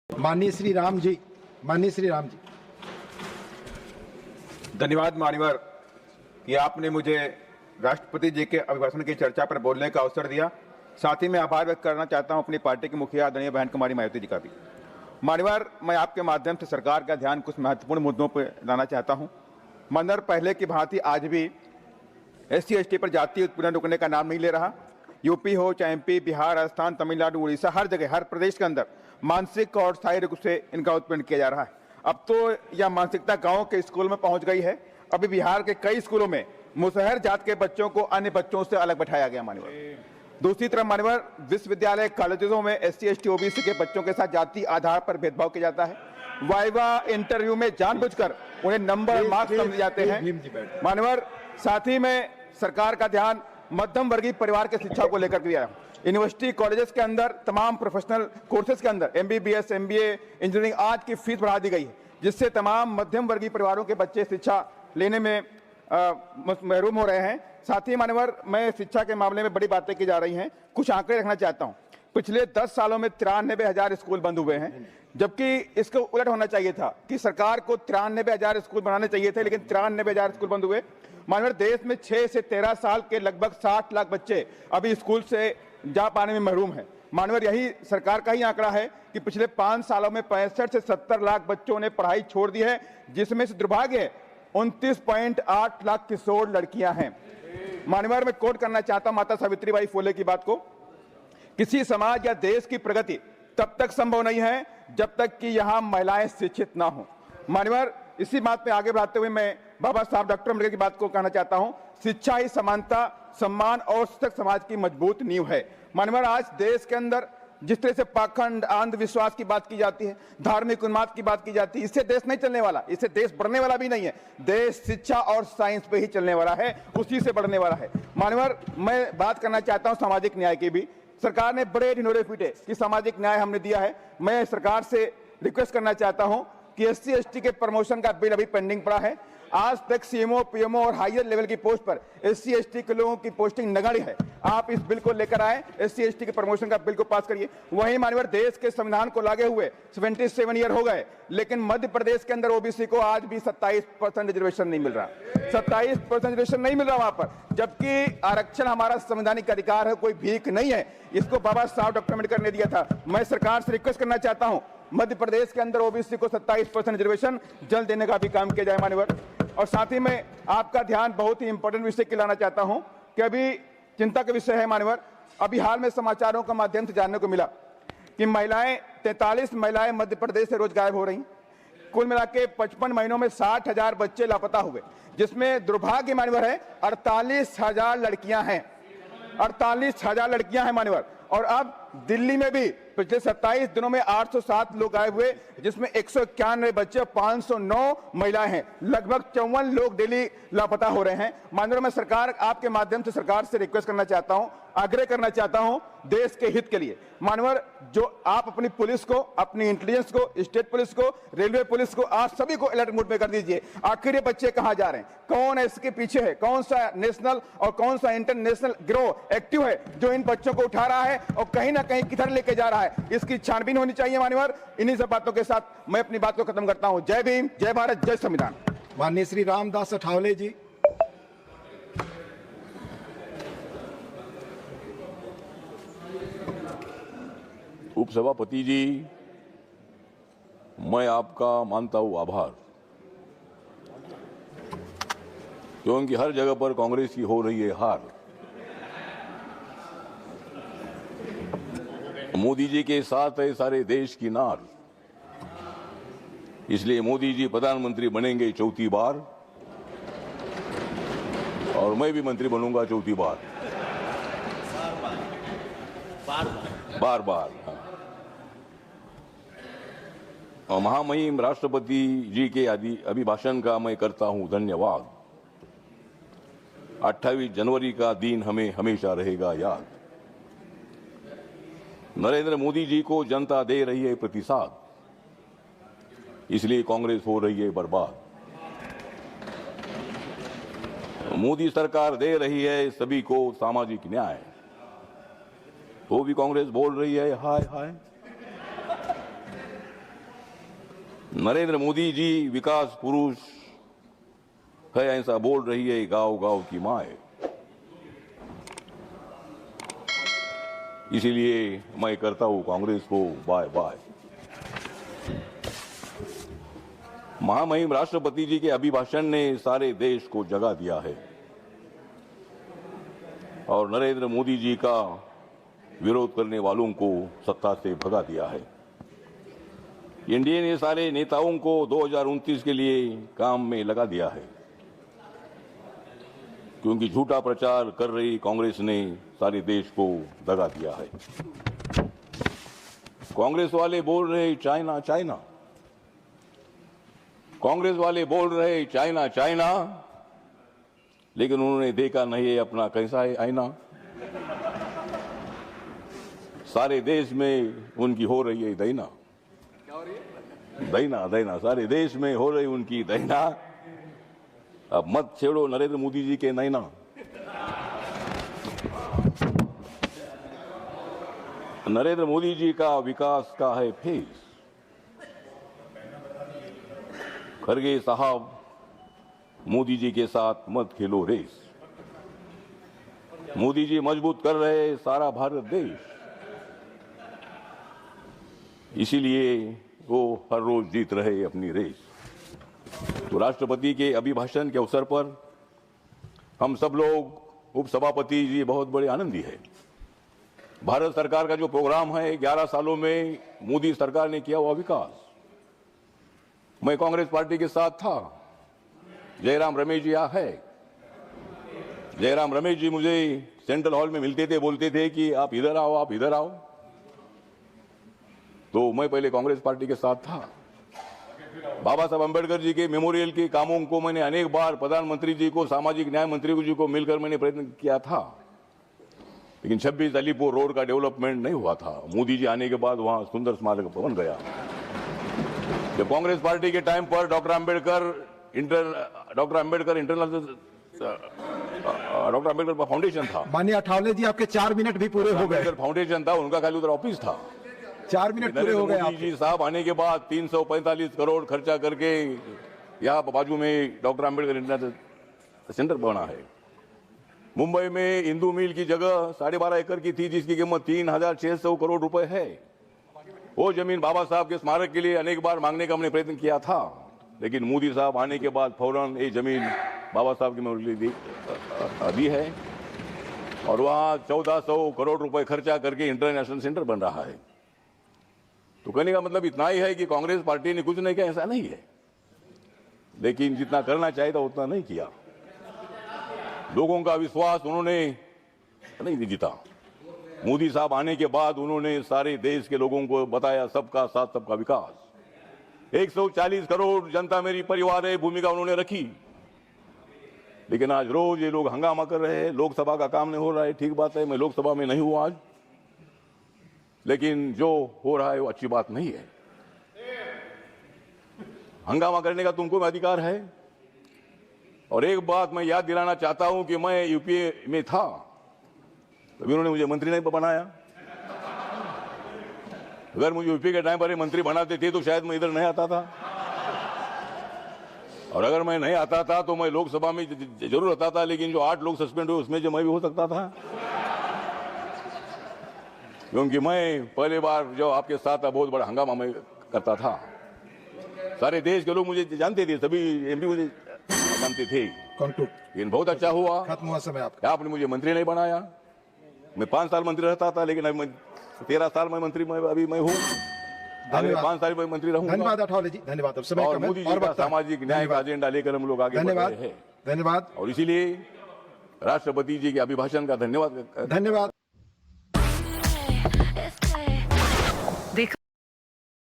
माननीय श्री राम जी, माननीय श्री राम जी। धन्यवाद मान्यवर कि आपने मुझे राष्ट्रपति जी के अभिभाषण की चर्चा पर बोलने का अवसर दिया। साथ ही मैं आभार व्यक्त करना चाहता हूं अपनी पार्टी की मुखिया आदरणीय बहन कुमारी मायावती जी का भी। मान्यवर, मैं आपके माध्यम से सरकार का ध्यान कुछ महत्वपूर्ण मुद्दों पर लाना चाहता हूं। मान्यवर, पहले की भांति आज भी SC/ST पर जातीय उत्पीड़न रुकने का नाम नहीं ले रहा। यूपी हो चाहे MP, बिहार, राजस्थान, तमिलनाडु, उड़ीसा, हर जगह, हर प्रदेश के अंदर मानसिक और स्थायी रूप से इनका उत्पीड़न किया जा रहा है। अब तो यह मानसिकता गांव के स्कूल में पहुंच गई है। अभी बिहार के कई स्कूलों में मुसहर जात के बच्चों को अन्य बच्चों से अलग बैठाया गया। मान्यवर, दूसरी तरफ मान्यवर, विश्वविद्यालय कॉलेजों में SC/ST OBC के बच्चों के साथ जाति आधार पर भेदभाव किया जाता है। वाइवा इंटरव्यू में जानबूझकर उन्हें नंबर मार्क्स कम दिए जाते हैं। मान्यवर, साथ ही में सरकार का ध्यान मध्यम वर्गीय परिवार के शिक्षा को लेकर दिया है। यूनिवर्सिटी कॉलेजेस के अंदर तमाम प्रोफेशनल कोर्सेज के अंदर MBBS, MBA, इंजीनियरिंग आज की फीस बढ़ा दी गई है, जिससे तमाम मध्यम वर्गीय परिवारों के बच्चे शिक्षा लेने में महरूम हो रहे हैं। साथ ही मान्यवर, मैं शिक्षा के मामले में बड़ी बातें की जा रही हैं, कुछ आंकड़े रखना चाहता हूं। पिछले 10 सालों में 93,000 स्कूल बंद हुए हैं, जबकि इसको उलट होना चाहिए था कि सरकार को 93,000 स्कूल बनाने चाहिए थे, लेकिन 93,000 स्कूल बंद हुए। मानवर, देश में 6 से 13 साल के लगभग 60 लाख बच्चे अभी स्कूल से जा पाने में महरूम हैं। मानवर, यही सरकार का ही आंकड़ा है कि पिछले 5 सालों में 65 से 70 लाख बच्चों ने पढ़ाई छोड़ दी है, जिसमें से दुर्भाग्य 29.8 लाख किशोर लड़कियां हैं। मानवर, मैं कोट करना चाहता हूं माता सावित्रीबाई फुले की बात को, किसी समाज या देश की प्रगति तब तक संभव नहीं है जब तक कि यहां महिलाएं शिक्षित ना हो। मान्यवर, इसी बात पे आगे बढ़ाते हुए मैं बाबा साहब डॉक्टर अम्बेडकर की बात को कहना चाहता हूं, शिक्षा ही समानता, सम्मान और सशक्त समाज की मजबूत नींव है। मान्यवर, आज देश के अंदर जिस तरह से पाखंड, अंधविश्वास की बात की जाती है, धार्मिक उन्माद की बात की जाती है, इससे देश नहीं चलने वाला, इससे देश बढ़ने वाला भी नहीं है। देश शिक्षा और साइंस पे ही चलने वाला है, उसी से बढ़ने वाला है। मान्यवर, मैं बात करना चाहता हूं सामाजिक न्याय की भी। सरकार ने बड़े ढिंढोरे पीटे कि सामाजिक न्याय हमने दिया है। मैं सरकार से रिक्वेस्ट करना चाहता हूं कि SC/ST के प्रमोशन का बिल अभी पेंडिंग पड़ा है। आज तक CMO, PMO और हायर लेवल की पोस्ट पर SC/ST के लोगों की पोस्टिंग नगण्य है। आप इस बिल को लेकर आए, SC/ST के प्रमोशन का बिल को पास करिए। वहीं माननीय देश के संविधान को लागे हुए 77 ईयर हो गए, लेकिन मध्य प्रदेश के अंदर OBC को आज भी 27% रिजर्वेशन नहीं मिल रहा। 27% रिजर्वेशन नहीं मिल रहा वहां पर, जबकि आरक्षण हमारा संवैधानिक अधिकार है, कोई भीख नहीं है। इसको बाबा साहब डॉक्टर अम्बेडकर ने दिया था। मैं सरकार से रिक्वेस्ट करना चाहता हूं, मध्य प्रदेश के अंदर OBC को 27% रिजर्वेशन जल्द देने का भी काम किया जाए मान्यवर। और साथ ही में आपका ध्यान बहुत ही इंपॉर्टेंट विषय के लाना चाहता हूं कि अभी चिंता का विषय है मान्यवर। अभी हाल में समाचारों के माध्यम से जानने को मिला कि 43 महिलाएं मध्य प्रदेश से रोज गायब हो रही। कुल मिला के 55 महीनों में 60,000 बच्चे लापता हुए, जिसमें दुर्भाग्य मान्यवर है 48,000 लड़कियां हैं। 48,000 लड़कियां हैं मान्यवर। और अब दिल्ली में भी पिछले 27 दिनों में 807 लोग गायब हुए, जिसमें 191 बच्चे, 509 महिलाएं हैं। लगभग 54 लोग डेली लापता हो रहे हैं। माननीय, मैं सरकार, आपके माध्यम से सरकार से रिक्वेस्ट करना चाहता हूं, आग्रह करना चाहता हूं देश के हित के लिए। मानवर, जो आप अपनी पुलिस को, अपनी इंटेलिजेंस को, स्टेट पुलिस को, रेलवे पुलिस को, आप सभी को अलर्ट मोड में कर दीजिए। आखिर ये बच्चे कहां जा रहे हैं, कौन इसके पीछे है, कौन सा नेशनल और कौन सा इंटरनेशनल गिरोह एक्टिव है जो इन बच्चों को उठा रहा है और कहीं ना कहीं किधर लेके जा रहा है, इसकी छानबीन होनी चाहिए मान्यवर। इन्हीं सब बातों के साथ मैं अपनी बात को खत्म करता हूं। जय भीम, जय भारत, जय संविधान। माननीय श्री रामदास अठावले जी। उपसभापति जी, मैं आपका मानता हूं आभार, क्योंकि हर जगह पर कांग्रेस की हो रही है हार। मोदी जी के साथ है सारे देश की नार, इसलिए मोदी जी प्रधानमंत्री बनेंगे 4थी बार और मैं भी मंत्री बनूंगा 4थी बार, बार बार। और महामहिम राष्ट्रपति जी के अभिभाषण का मैं करता हूं धन्यवाद। 28 जनवरी का दिन हमें हमेशा रहेगा याद। नरेंद्र मोदी जी को जनता दे रही है प्रतिसाद, इसलिए कांग्रेस हो रही है बर्बाद। मोदी सरकार दे रही है सभी को सामाजिक न्याय, तो भी कांग्रेस बोल रही है हाय हाय। नरेंद्र मोदी जी विकास पुरुष है, ऐसा बोल रही है गांव गांव की माए। इसीलिए मैं करता हूं कांग्रेस को बाय बाय। महामहिम राष्ट्रपति जी के अभिभाषण ने सारे देश को जगा दिया है और नरेंद्र मोदी जी का विरोध करने वालों को सत्ता से भगा दिया है। एनडीए ने सारे नेताओं को 2029 के लिए काम में लगा दिया है, क्योंकि झूठा प्रचार कर रही कांग्रेस ने सारे देश को दगा दिया है। कांग्रेस वाले बोल रहे चाइना चाइना, कांग्रेस वाले बोल रहे चाइना चाइना, लेकिन उन्होंने देखा नहीं है अपना कैसा है आईना। सारे देश में उनकी हो रही है दैना, दैना दैना, सारे देश में हो रही उनकी दैना। अब मत छेड़ो नरेंद्र मोदी जी के नैना। नरेंद्र मोदी जी का विकास का है फेस। खरगे साहब, मोदी जी के साथ मत खेलो रेस। मोदी जी मजबूत कर रहे सारा भारत देश, इसीलिए वो हर रोज जीत रहे अपनी रेस। तो राष्ट्रपति के अभिभाषण के अवसर पर हम सब लोग, उपसभापति जी बहुत बड़े आनंदी है। भारत सरकार का जो प्रोग्राम है, 11 सालों में मोदी सरकार ने किया हुआ विकास। मैं कांग्रेस पार्टी के साथ था। जयराम रमेश जी यहाँ है। जयराम रमेश जी मुझे सेंट्रल हॉल में मिलते थे, बोलते थे कि आप इधर आओ, आप इधर आओ। तो मैं पहले कांग्रेस पार्टी के साथ था। बाबा साहब अंबेडकर जी के मेमोरियल के कामों को मैंने अनेक बार प्रधानमंत्री जी को, सामाजिक न्याय मंत्री जी को मिलकर मैंने प्रयत्न किया था, लेकिन 26 अलीपुर रोड का डेवलपमेंट नहीं हुआ था। मोदी जी आने के बाद वहां सुंदर स्मारक बन गया। जब कांग्रेस पार्टी के टाइम पर डॉक्टर अंबेडकर फाउंडेशन था। माननीय अठावले जी, आपके 4 मिनट भी पूरे हो गए। फाउंडेशन था, उनका खाली उधर ऑफिस था। 4 मिनट पूरे हो गए। मोदी जी साहब आने के बाद 345 करोड़ खर्चा करके यहाँ बाजू में डॉक्टर अंबेडकर इंटरनेशनल सेंटर बना है। मुंबई में इंदू मिल की जगह 12.5 एकड़ की थी, जिसकी कीमत 3,600 करोड़ रुपए है। वो जमीन बाबा साहब के स्मारक के लिए अनेक बार मांगने का हमने प्रयत्न किया था, लेकिन मोदी साहब आने के बाद फौरन ये जमीन बाबा साहब की मेमोरियल दी है और वहाँ 1400 करोड़ रुपए खर्चा करके इंटरनेशनल सेंटर बन रहा है। तो कहने का मतलब इतना ही है कि कांग्रेस पार्टी ने कुछ नहीं किया, ऐसा नहीं है, लेकिन जितना करना चाहिए था उतना नहीं किया। लोगों का विश्वास उन्होंने नहीं जीता। मोदी साहब आने के बाद उन्होंने सारे देश के लोगों को बताया सबका साथ सबका विकास। 140 करोड़ जनता मेरी परिवार है भूमिका उन्होंने रखी, लेकिन आज रोज ये लोग हंगामा कर रहे हैं। लोकसभा का काम नहीं हो रहा है, ठीक बात है, मैं लोकसभा में नहीं हूं आज, लेकिन जो हो रहा है वो अच्छी बात नहीं है। हंगामा करने का तुमको अधिकार है। और एक बात मैं याद दिलाना चाहता हूं कि मैं यूपीए में था, तभी उन्होंने मुझे मंत्री नहीं बनाया। अगर मुझे यूपी के टाइम पर मंत्री बनाते थे तो शायद मैं इधर नहीं आता था, और अगर मैं नहीं आता था तो मैं लोकसभा में जरूर आता था, लेकिन जो 8 लोग सस्पेंड हुए उसमें जो मैं भी हो सकता था, क्योंकि मैं पहले बार जो आपके साथ था बहुत बड़ा हंगामा मैं करता था। सारे देश के लोग मुझे जानते थे, सभी एमपी मुझे जानते थे। लेकिन बहुत अच्छा हुआ, खत्म हुआ समय आपका। आपने मुझे मंत्री नहीं बनाया। मैं 5 साल मंत्री रहता था, लेकिन अभी 13 साल में मंत्री अभी मैं हूँ। अगले 5 साल में मंत्री रहूंगा। धन्यवाद अठावले जी, धन्यवाद। अब समय और कम है मोदी जी का सामाजिक न्याय का एजेंडा लेकर हम लोग आगे बढ़ रहे हैं। धन्यवाद। और इसीलिए राष्ट्रपति जी के अभिभाषण का धन्यवाद।